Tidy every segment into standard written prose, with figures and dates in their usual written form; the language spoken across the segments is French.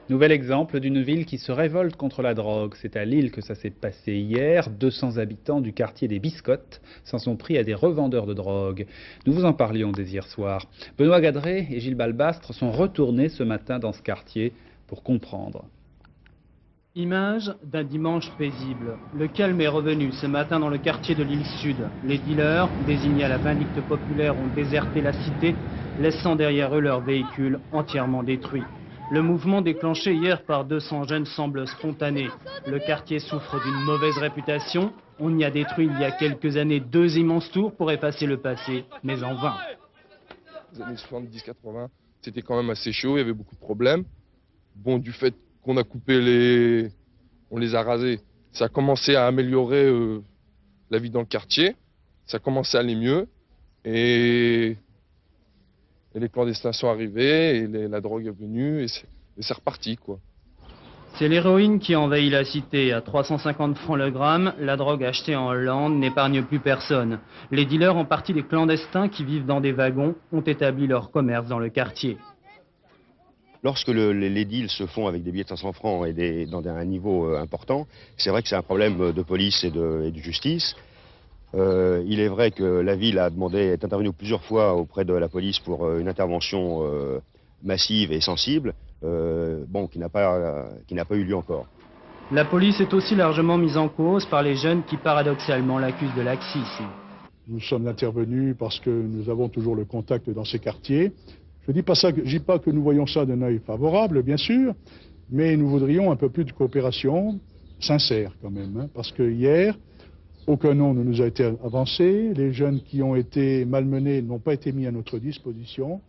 Nouvel exemple d'une ville qui se révolte contre la drogue. C'est à Lille que ça s'est passé hier. 200 habitants du quartier des Biscottes s'en sont pris à des revendeurs de drogue. Nous vous en parlions dès hier soir. Benoît Gadret et Gilles Balbastre sont retournés ce matin dans ce quartier pour comprendre. Image d'un dimanche paisible. Le calme est revenu ce matin dans le quartier de l'île Sud. Les dealers, désignés à la vindicte populaire, ont déserté la cité, laissant derrière eux leurs véhicules entièrement détruits. Le mouvement déclenché hier par 200 jeunes semble spontané. Le quartier souffre d'une mauvaise réputation. On y a détruit il y a quelques années 2 immenses tours pour effacer le passé, mais en vain. Les années 70-80, c'était quand même assez chaud, il y avait beaucoup de problèmes. Bon, du fait qu'on a coupé on les a rasés, ça a commencé à améliorer la vie dans le quartier, ça a commencé à aller mieux, et les clandestins sont arrivés, et la drogue est venue, et c'est reparti, quoi. C'est l'héroïne qui envahit la cité. À 350 francs le gramme, la drogue achetée en Hollande n'épargne plus personne. Les dealers, en partie des clandestins qui vivent dans des wagons, ont établi leur commerce dans le quartier. Lorsque les deals se font avec des billets de 500 francs et dans un niveau important, c'est vrai que c'est un problème de police et de justice. Il est vrai que la ville est intervenue plusieurs fois auprès de la police pour une intervention massive et sensible, qui n'a pas eu lieu encore. La police est aussi largement mise en cause par les jeunes qui paradoxalement l'accusent de laxisme. Nous sommes intervenus parce que nous avons toujours le contact dans ces quartiers. Je ne dis pas que nous voyons ça d'un œil favorable, bien sûr, mais nous voudrions un peu plus de coopération sincère quand même, parce que hier, aucun nom ne nous a été avancé. Les jeunes qui ont été malmenés n'ont pas été mis à notre disposition.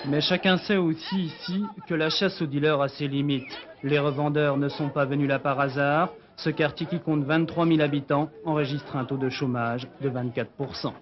Mais chacun sait aussi ici que la chasse aux dealers a ses limites. Les revendeurs ne sont pas venus là par hasard. Ce quartier qui compte 23 000 habitants enregistre un taux de chômage de 24%.